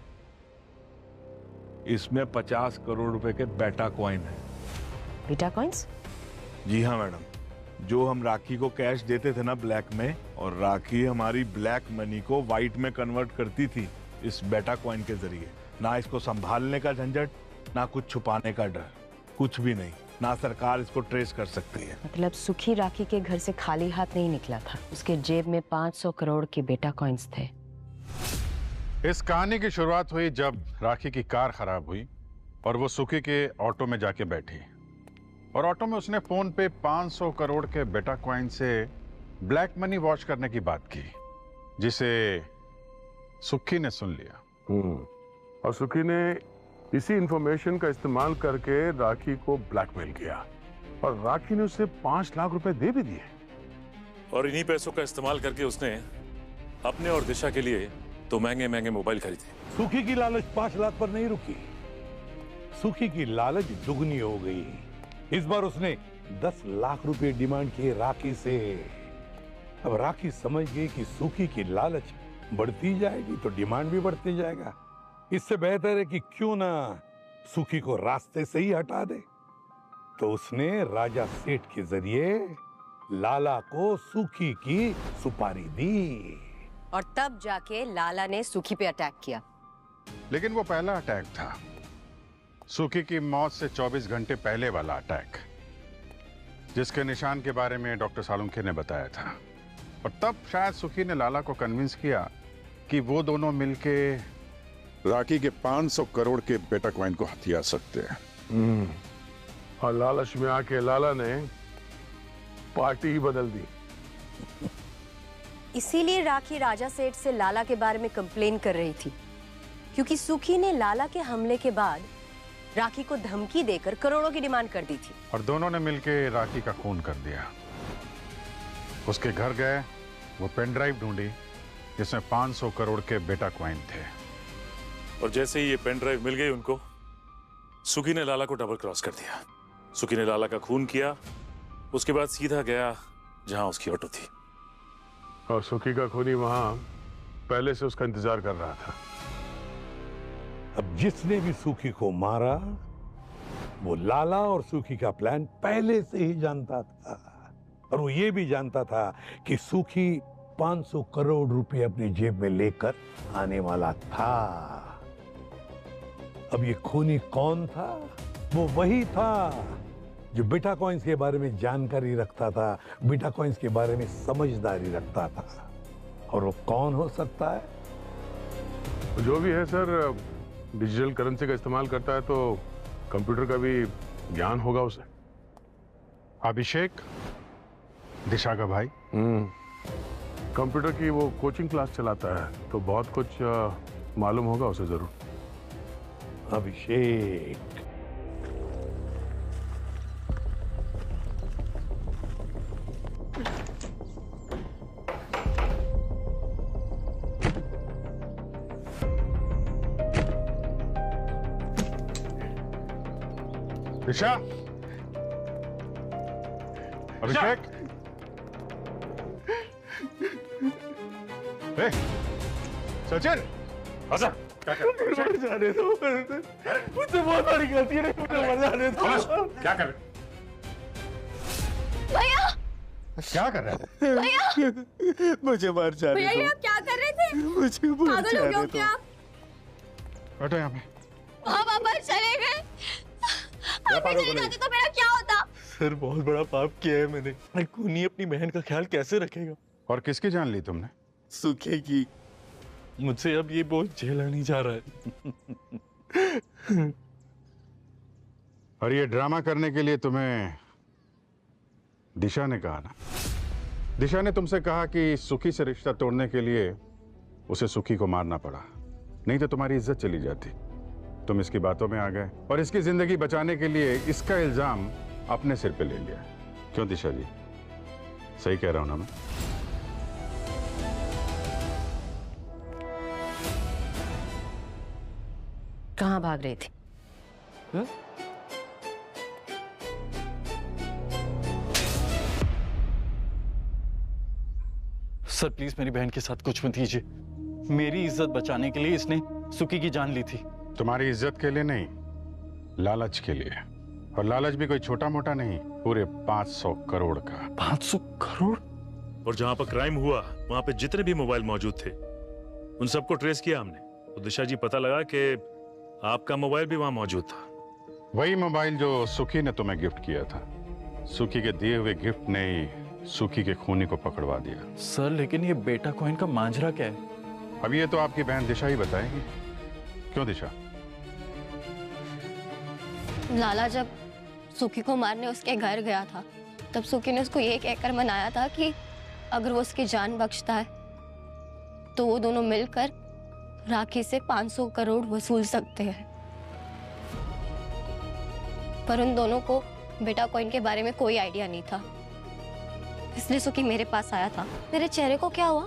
[SPEAKER 18] इसमें 50 करोड़ रुपए के बेटा कॉइन है।
[SPEAKER 7] बेटा कॉइन्स?
[SPEAKER 18] जी हाँ मैडम, जो हम राखी को कैश देते थे ना ब्लैक में, और राखी हमारी ब्लैक मनी को व्हाइट में कन्वर्ट करती थी इस बेटा कॉइन के जरिए। ना इसको संभालने का झंझट, ना कुछ छुपाने का डर, कुछ भी नहीं। ना सरकार इसको ट्रेस कर सकती है।
[SPEAKER 7] मतलब सुखी राखी के घर से खाली हाथ नहीं निकला था, उसके जेब में 500 करोड़ के बेटा कॉइन्स थे।
[SPEAKER 1] इस कहानी की शुरुआत हुई जब राखी की कार खराब हुई और वो सुखी के ऑटो में जाके बैठी और ऑटो में उसने फोन पे 500 करोड़ के बेटा कॉइन से ब्लैक मनी वॉश करने की बात की, जिसे सुखी ने सुन लिया।
[SPEAKER 16] और सुखी ने इसी इंफॉर्मेशन का इस्तेमाल करके राखी को ब्लैकमेल किया और राखी ने उसे 5 लाख रुपए दे भी दिए।
[SPEAKER 5] और इन्हीं पैसों का इस्तेमाल करके उसने अपने और दिशा के लिए तो महंगे महंगे मोबाइल खरीदे।
[SPEAKER 17] सुखी की लालच 5 लाख पर नहीं रुकी, सुखी की लालच दुगनी हो गई। इस बार उसने 10 लाख रुपए डिमांड किए राखी से। अब राखी समझ गई कि सुखी की लालच बढ़ती जाएगी तो डिमांड भी बढ़ती जाएगा। इससे बेहतर है कि क्यों ना सुखी को रास्ते से ही हटा दे। तो उसने राजा सेठ के जरिए लाला को सुखी की सुपारी दी
[SPEAKER 7] और तब जाके लाला ने सुखी पे अटैक किया।
[SPEAKER 1] लेकिन वो पहला अटैक था, सुखी की मौत से 24 घंटे पहले वाला अटैक, जिसके निशान के बारे में डॉक्टर सालुंखे ने बताया था। और तब शायद सुखी ने लाला को कन्विंस किया कि वो दोनों मिलके
[SPEAKER 11] राखी के 500 करोड़ के बेटा कॉइन को हथिया सकते हैं।
[SPEAKER 16] और लालच में आके लाला ने पार्टी ही बदल दी।
[SPEAKER 7] इसीलिए राखी राजा सेठ से लाला के बारे में कंप्लेन कर रही थी, क्योंकि सुखी ने लाला के हमले के बाद राखी को धमकी देकर करोड़ों की डिमांड कर दी थी।
[SPEAKER 1] और दोनों ने मिलके राखी का खून कर दिया। उसके घर गए, वो पेन ड्राइव ढूंढी जिसमें 500 करोड़ के बेटा कॉइन थे।
[SPEAKER 5] और जैसे ही ये पेन ड्राइव मिल गई उनको, सुखी ने लाला को डबल क्रॉस कर दिया। सुखी ने लाला का खून किया, उसके बाद सीधा गया जहां उसकी ऑटो थी।
[SPEAKER 16] और सुखी का खूनी वहां पहले से उसका इंतजार कर रहा था।
[SPEAKER 17] अब जिसने भी सुखी को मारा वो लाला और सुखी का प्लान पहले से ही जानता था। और वो ये भी जानता था कि सुखी 500 करोड़ रुपए अपनी जेब में लेकर आने वाला था। अब ये खूनी कौन था? वो वही था जो बेटा कॉइन्स के बारे में जानकारी रखता था, बेटा कॉइन्स के बारे में समझदारी रखता था। और वो कौन हो सकता है?
[SPEAKER 16] जो भी है सर, डिजिटल करेंसी का इस्तेमाल करता है तो कंप्यूटर का भी ज्ञान होगा उसे।
[SPEAKER 1] अभिषेक, दिशा का भाई।
[SPEAKER 16] कंप्यूटर की वो कोचिंग क्लास चलाता है तो बहुत कुछ मालूम होगा उसे जरूर।
[SPEAKER 17] अभिषेक,
[SPEAKER 1] दिशा, अभिषेक, सचिन,
[SPEAKER 14] अच्छा क्या कर रहे हो?
[SPEAKER 8] जाने दो, मुझसे बहुत बड़ी गलती है, मुझे मर जाने दो।
[SPEAKER 14] क्या कर रहे हो?
[SPEAKER 19] भैया
[SPEAKER 1] क्या कर रहे थे?
[SPEAKER 19] भैया
[SPEAKER 8] मुझे मर जाने
[SPEAKER 19] भैया ये
[SPEAKER 8] दो।
[SPEAKER 19] आप क्या कर रहे थे?
[SPEAKER 8] मुझे मर
[SPEAKER 19] पागल हो गए हो
[SPEAKER 8] जाने
[SPEAKER 19] क्या
[SPEAKER 8] दो।
[SPEAKER 19] आप?
[SPEAKER 1] बैठो यहाँ पे।
[SPEAKER 19] वहाँ वापस चले गए। आप भी चले जाते तो मेरा क्या होता?
[SPEAKER 8] सर बहुत बड़ा पाप किया है मैंने। मैं खूनी अपनी बहन का ख्याल कैसे रखेगा?
[SPEAKER 1] और किसकी जान ली तुमने?
[SPEAKER 8] सूखे की। मुझसे अब ये बोझ झेला नहीं जा रहा है।
[SPEAKER 1] और ये ड्रामा करने के लिए तुम्हें दिशा ने कहा ना? दिशा ने तुमसे कहा कि सुखी से रिश्ता तोड़ने के लिए उसे सुखी को मारना पड़ा, नहीं तो तुम्हारी इज्जत चली जाती। तुम इसकी बातों में आ गए और इसकी जिंदगी बचाने के लिए इसका इल्जाम अपने सिर पे ले लिया। क्यों दिशा जी, सही कह रहा हूं ना मैं?
[SPEAKER 7] कहाँ भाग रही थी?
[SPEAKER 8] सर प्लीज मेरी बहन के साथ कुछ मत कीजिए। मेरी इज्जत बचाने के लिए इसने सुखी की जान ली थी।
[SPEAKER 1] तुम्हारी इज्जत के लिए नहीं, लालच के लिए। और लालच भी कोई छोटा मोटा नहीं, पूरे 500 करोड़ का।
[SPEAKER 8] 500 करोड़?
[SPEAKER 5] और जहां पर क्राइम हुआ वहां पे जितने भी मोबाइल मौजूद थे उन सबको ट्रेस किया हमने, तो दिशा जी पता लगा कि आपका मोबाइल भी वहां मौजूद था।
[SPEAKER 1] वही मोबाइल जो सुखी ने तुम्हें गिफ्ट किया था। सुखी के दिए हुए गिफ्ट ने ही सुखी के खूनी को पकड़वा दिया।
[SPEAKER 8] सर लेकिन ये बेटा कॉइन का मांझरा क्या है?
[SPEAKER 1] अब ये तो आपकी बहन दिशा ही बताएगी। क्यों दिशा?
[SPEAKER 19] लाला जब सुखी को मारने उसके घर गया था तब सुखी ने उसको ये कहकर मनाया था कि अगर वो उसकी जान बख्शता है तो वो दोनों मिलकर राखी से 500 करोड़ वसूल सकते हैं। पर उन दोनों को बेटा कॉइन के बारे में कोई आइडिया नहीं था, इसलिए सुखी मेरे पास आया था। मेरे चेहरे को क्या हुआ?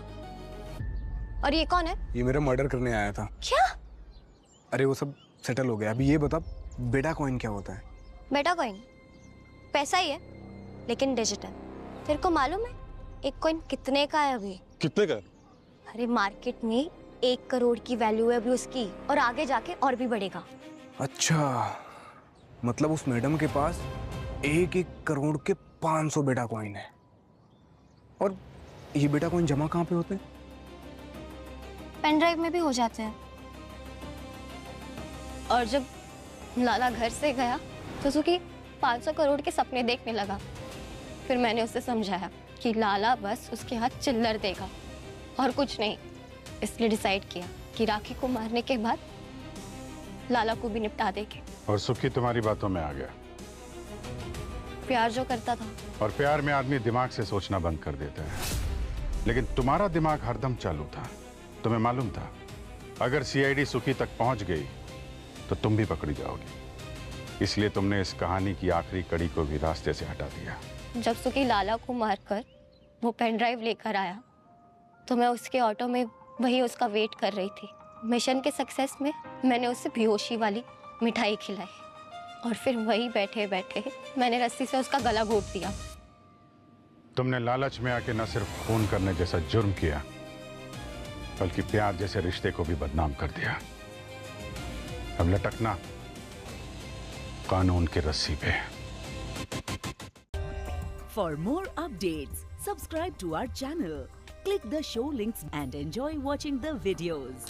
[SPEAKER 19] और ये कौन है?
[SPEAKER 12] ये मेरा मर्डर करने आया था।
[SPEAKER 19] क्या?
[SPEAKER 12] अरे वो सब सेटल हो गया। अभी ये बता, बेटा कॉइन क्या होता है?
[SPEAKER 19] बेटा कॉइन पैसा ही है, लेकिन डिजिटल। तेरे को मालूम है एक कॉइन कितने का है अभी?
[SPEAKER 14] कितने का?
[SPEAKER 19] अरे मार्केट में 1 करोड़ की वैल्यू है अभी उसकी, और आगे जाके और भी बढ़ेगा।
[SPEAKER 12] अच्छा, मतलब उस मैडम के पास 1 करोड़ के 500 बेटा कॉइन है। और ये बेटा कॉइन जमा कहाँ पे होते हैं?
[SPEAKER 19] पेन ड्राइव में भी हो जाते हैं। और जब लाला घर से गया तो सुखी 500 करोड़ के सपने देखने लगा। फिर मैंने उसे समझाया कि लाला बस उसके हाथ चिल्लर देगा और कुछ नहीं, इसलिए डिसाइड किया कि राखी को मारने के बाद लाला को भी निपटा देंगे।
[SPEAKER 1] और सुखी तुम्हारी बातों में आ गया।
[SPEAKER 19] प्यार जो करता था।
[SPEAKER 1] और प्यार में आदमी दिमाग से सोचना बंद कर देता है, लेकिन तुम्हारा दिमाग हरदम चालू था। तुम्हें मालूम था अगर सीआईडी सुखी तक पहुंच गई तो तुम भी पकड़ी जाओगी, इसलिए तुमने इस कहानी की आखिरी कड़ी को भी रास्ते से हटा दिया।
[SPEAKER 19] जब सुखी लाला को मारकर वो पेन ड्राइव लेकर आया तो मैं उसके ऑटो में वही उसका वेट कर रही थी। मिशन के सक्सेस में मैंने उसे बेहोशी वाली मिठाई खिलाई और फिर वही बैठे बैठे मैंने रस्सी से उसका गला घोट दिया।
[SPEAKER 1] तुमने लालच में आके न सिर्फ खून करने जैसा जुर्म किया, बल्कि प्यार जैसे रिश्ते को भी बदनाम कर दिया। अब लटकना कानून की रस्सी पे।
[SPEAKER 3] For more updates, subscribe to our channel, click the show links and enjoy watching the videos.